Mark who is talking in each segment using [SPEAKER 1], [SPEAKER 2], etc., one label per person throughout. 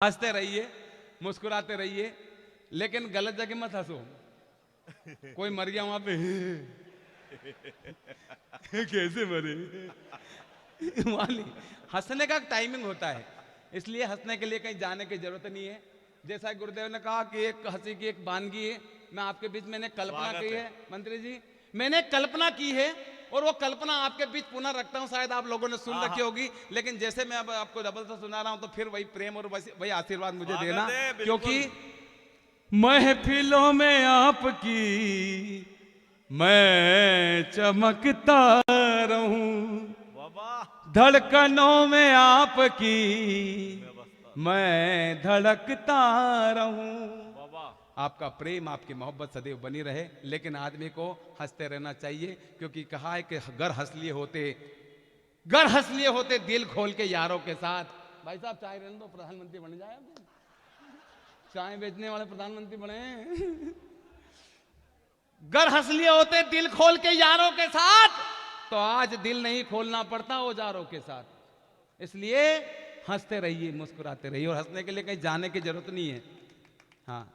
[SPEAKER 1] हंसते रहिए, मुस्कुराते रहिए, लेकिन गलत जगह मत हंसो। कोई मर गया वहां पे कैसे मरे वाली। हंसने का टाइमिंग होता है, इसलिए हंसने के लिए कहीं जाने की जरूरत नहीं है। जैसा गुरुदेव ने कहा कि एक हंसी की एक वानगी है, मैं आपके बीच मैंने कल्पना की है मंत्री जी, मैंने कल्पना की है और वो कल्पना आपके बीच पुनः रखता हूं। शायद आप लोगों ने सुन रखी होगी, लेकिन जैसे मैं अब आपको डबल से सुना रहा हूं तो फिर वही प्रेम और वही आशीर्वाद मुझे देना, क्योंकि महफिलों में आपकी मैं चमकता रहूं, धड़कनों में आपकी मैं धड़कता रहूं। आपका प्रेम, आपकी मोहब्बत सदैव बनी रहे, लेकिन आदमी को हंसते रहना चाहिए, क्योंकि कहा है कि घर हंस लिए होते दिल खोल के यारों के साथ। भाई साहब चाय रहने दो, प्रधानमंत्री बन जाए, चाय बेचने वाले प्रधानमंत्री बने। घर हंस लिए होते दिल खोल के यारों के साथ, तो आज दिल नहीं खोलना पड़ता औजारों के साथ। इसलिए हंसते रहिए, मुस्कुराते रहिए, और हंसने के लिए कहीं जाने की जरूरत नहीं है। हाँ,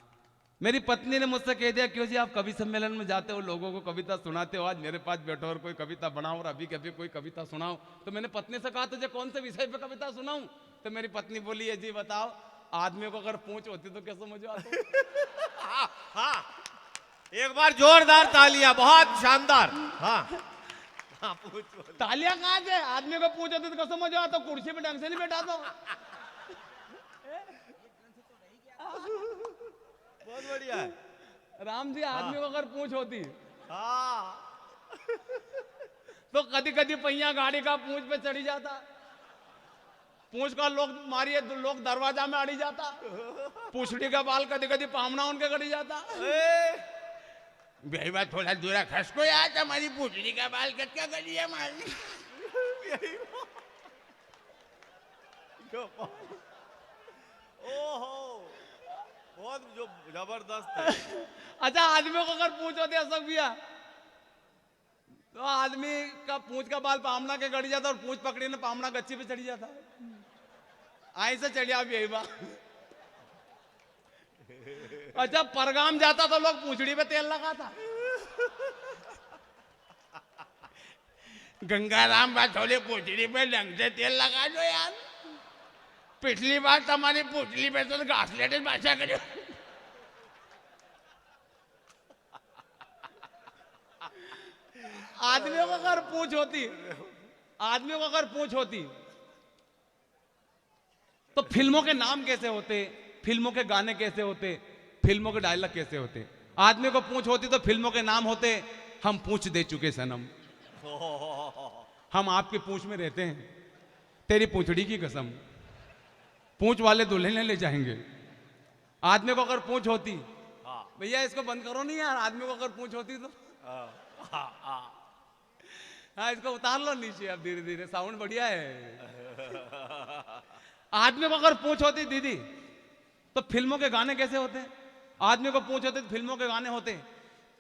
[SPEAKER 1] मेरी पत्नी ने मुझसे कह दिया, क्यों जी आप कवि सम्मेलन में जाते हो, लोगों को कविता सुनाते हो, आज मेरे पास बैठो और कोई कविता बनाओ और अभी कभी कोई कविता सुनाओ। तो मैंने पत्नी से कहा, तुझे कौन से विषय पे कविता सुनाऊं? तो मेरी पत्नी बोली, है जी बताओ, आदमी को अगर पूंछ होती तो कैसे मुझे आता?
[SPEAKER 2] हाँ, एक बार जोरदार तालियां, बहुत शानदार। हाँ, हाँ
[SPEAKER 1] तालियां कहां से? आदमी को पूछ होती तो कैसे मजा आता? कुर्सी पे ढंग से नहीं बैठा तो।
[SPEAKER 2] बहुत बढ़िया है
[SPEAKER 1] राम जी, आदमी को अगर पूंछ होती
[SPEAKER 2] हाँ,
[SPEAKER 1] तो कभी कभी पहिया गाड़ी का पूंछ पे चढ़ी जाता, पूंछ का लोग मारिए तो लोग दरवाजा में अड़ी जाता, पूछड़ी का बाल कभी कभी पामना उनके गड़ी जाता। भाई बात थोड़ा दूरा खसको यार, हमारी पूछड़ी का बाल कट क्या गड़ी है हमारी।
[SPEAKER 2] ओहो, बहुत जो जबरदस्त है।
[SPEAKER 1] अच्छा, आदमियों को अगर पूछ होती अशोक भैया, तो आदमी का पूंछ का बाल पामना के गड़ी जाता और पूंछ पकड़ी ने पामना गच्ची पे चढ़ी जाता। आई से चढ़िया भी यही बात। अच्छा, परगाम जाता तो लोग पूंछड़ी पे तेल लगाता। गंगाराम बात थोड़ी पूंछड़ी पे ढंग से तेल लगा दो यार, पिछली बार तुम्हारी पूंछड़ी पे तो घासलेट बादशाह करो। आदमियों को अगर पूछ होती तो फिल्मों के नाम कैसे होते, फिल्मों के गाने कैसे होते, फिल्मों के डायलॉग कैसे होते? आदमी को पूछ होती तो फिल्मों के नाम होते, हम पूछ दे चुके सनम, हम आपके पूछ में रहते हैं, तेरी पूछड़ी की कसम, पूछ वाले दुल्हन ले जाएंगे। आदमी को अगर पूछ होती, भैया इसको बंद करो नहीं यार, आदमी को अगर पूछ होती तो हाँ, इसको उतार लो नीचे, अब धीरे धीरे साउंड बढ़िया है। आदमी को अगर पूछ होती दीदी, तो फिल्मों के गाने कैसे होते? आदमी को पूछ होते तो फिल्मों के गाने होते,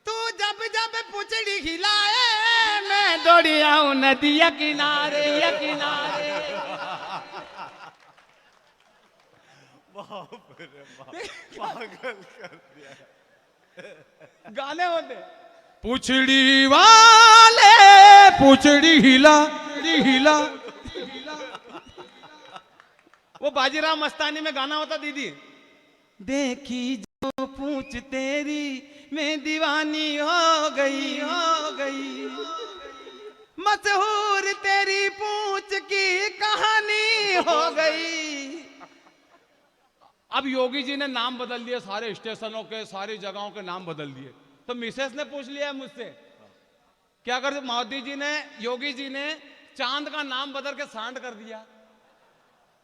[SPEAKER 1] तू जब जब पूछड़ी हिलाए मैं दौड़ी आऊं नदिया किनारे या किनारे।
[SPEAKER 2] बाप रे बाप, पागल कर दिया।
[SPEAKER 1] गाने होते, पूछड़ी वाले पूछड़ी हिला हिला। वो बाजीराव मस्तानी में गाना होता, दीदी देखी जो पूछ तेरी मैं दीवानी हो गई, मशहूर तेरी पूछ की कहानी हो गई। अब योगी जी ने नाम बदल दिए, सारे स्टेशनों के, सारी जगहों के नाम बदल दिए। तो मिसेस ने पूछ लिया मुझसे, क्या कर मोदी जी ने, योगी जी ने चांद का नाम बदल के सांड कर दिया,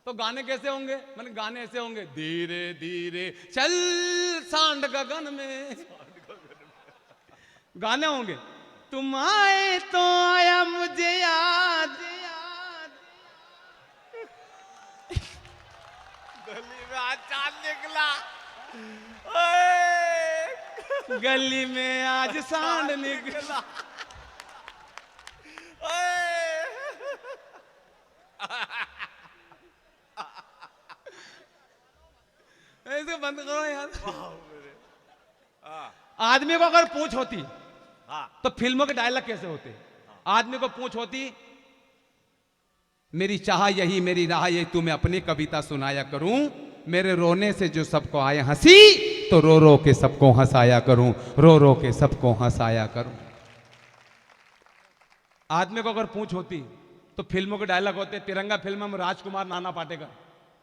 [SPEAKER 1] तो गाने कैसे होंगे? मैंने गाने ऐसे होंगे, धीरे धीरे चल सांड गगन में, गाने होंगे। तुम आए तो आया मुझे याद,
[SPEAKER 2] गली में आज चांद निकला,
[SPEAKER 1] गली में आज सांड निकला। से बंद करो यार।
[SPEAKER 2] हाँ
[SPEAKER 1] आदमी को अगर पूछ होती
[SPEAKER 2] हाँ
[SPEAKER 1] तो फिल्मों के डायलॉग कैसे होते? आदमी को पूछ होती, मेरी चाह यही मेरी राह यही, तुम्हें अपनी कविता सुनाया करूं, मेरे रोने से जो सबको आए हंसी, तो रो रो के सबको हंसाया करूं, रो रो के सबको हंसाया करूं। आदमी को अगर पूछ होती तो फिल्मों के डायलॉग होते। तिरंगा फिल्म में राजकुमार नाना पाटेकर,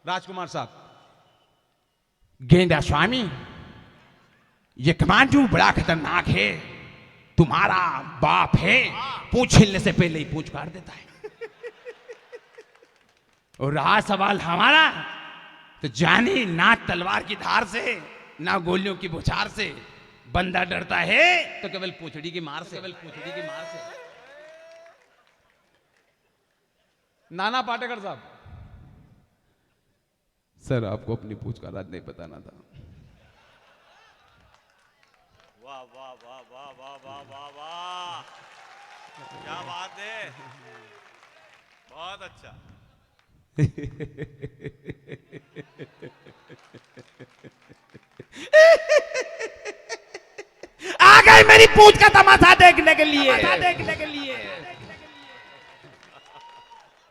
[SPEAKER 1] राजकुमार साहब,
[SPEAKER 3] गेंदा स्वामी, ये कमांडू बड़ा खतरनाक है, तुम्हारा बाप है, पूछ हिलने से पहले ही पूछ काट देता है। और रहा सवाल हमारा, तो जानी ना तलवार की धार से ना गोलियों की बौछार से, बंदा डरता है
[SPEAKER 1] तो केवल पूछड़ी की मार से, केवल पूछड़ी की मार से। नाना पाटेकर साहब, सर आपको अपनी पूछ का राज नहीं बताना था।
[SPEAKER 2] वाह वाह वाह वाह वाह वाह वाह वाह, क्या बात है, बहुत अच्छा।
[SPEAKER 3] आ गए मेरी पूछ का तमाशा देखने के लिए, देखने के लिए।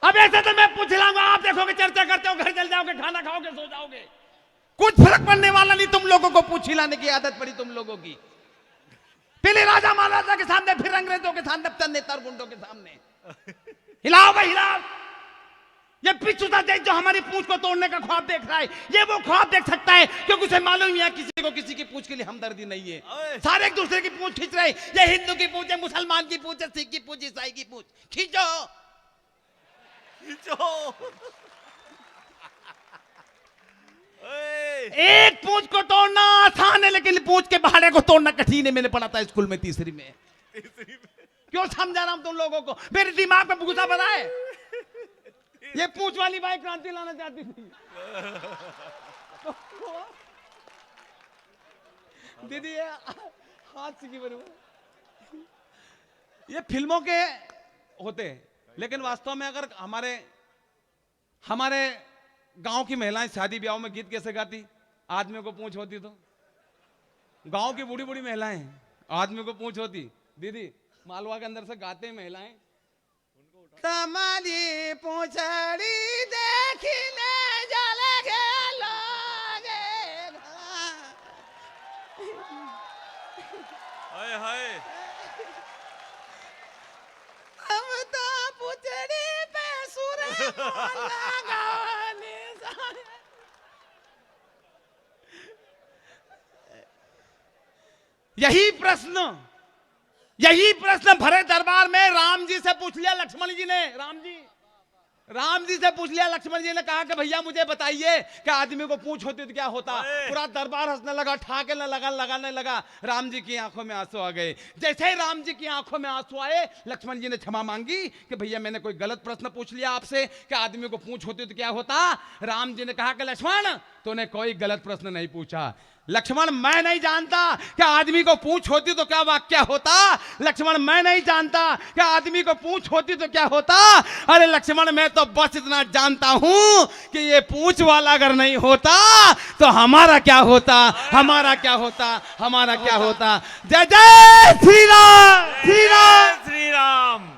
[SPEAKER 1] अब ऐसे तो मैं पूछ लाऊंगा, आप देखोगे चर्चा करते हो, घर चल जाओगे, खाना खाओगे, सो जाओगे, कुछ फर्क पड़ने वाला नहीं। तुम लोगों को पूछ हिलाने की आदत पड़ी तुम लोगों की। पहले राजा महाराजा के सामने, फिर अंग्रेजों के सामने, अब नेता और गुंडों के सामने। हिलाओ भाई हिलाओ। ये पिछुता देख जो हमारी पूछ को तोड़ने का ख्वाब देख रहा है, ये वो ख्वाब देख सकता है क्योंकि उसे मालूम ही है किसी को किसी की पूछ के लिए हमदर्दी नहीं है। सारे एक दूसरे की पूछ खींच रहे हैं। ये हिंदू की पूछ है, मुसलमान की पूछ है, सिख की पूछ, ईसाई की पूछ, खींचो
[SPEAKER 2] खींचो।
[SPEAKER 1] एक पूछ को तोड़ना आसान है, लेकिन पूछ के बाहर को तोड़ना कठिन है। मैंने पढ़ा था स्कूल में तीसरी में। क्यों समझा रहा हूं तुम लोगों को? मेरे दिमाग में भूसा भरा है। ये पूछ वाली बाई क्रांति लाना चाहती थी। दीदी ये हाथ से की बनी, ये फिल्मों के होते, लेकिन वास्तव में अगर हमारे गांव की महिलाएं शादी ब्याह में गीत कैसे गाती? आदमी को पूछ होती तो, गांव की बूढ़ी बूढ़ी महिलाएं आदमी को पूछ होती, दीदी मालवा के अंदर से गाते महिलाएं, तमारी पूछड़ी देखने जलगे लोगे।
[SPEAKER 2] हाय हाय,
[SPEAKER 1] हम तो पूछड़ी पे सुर लगाने यही प्रश्न भरे दरबार में राम जी से पूछ लिया लक्ष्मण जी ने। राम जी से पूछ लिया लक्ष्मण जी ने, कहा कि भैया मुझे बताइए कि आदमी को पूछ होती तो क्या होता? पूरा दरबार हंसने लगा, ठाके लगाने लगा। राम जी की आंखों में आंसू आ गए। जैसे ही राम जी की आंखों में आंसू आए, लक्ष्मण जी ने क्षमा मांगी कि भैया मैंने कोई गलत प्रश्न पूछ लिया आपसे कि आदमी को पूछ होती तो क्या होता। राम जी ने कहा कि लक्ष्मण तूने कोई गलत प्रश्न नहीं पूछा। लक्ष्मण मैं नहीं जानता कि आदमी को पूछ होती तो क्या वाक्य होता। लक्ष्मण मैं नहीं जानता कि आदमी को पूछ होती तो क्या होता। अरे लक्ष्मण मैं तो बस इतना जानता हूं कि ये पूछ वाला अगर नहीं होता तो हमारा क्या होता, हमारा क्या होता, हमारा क्या होता। जय जय श्री राम, श्री राम,
[SPEAKER 2] श्री राम।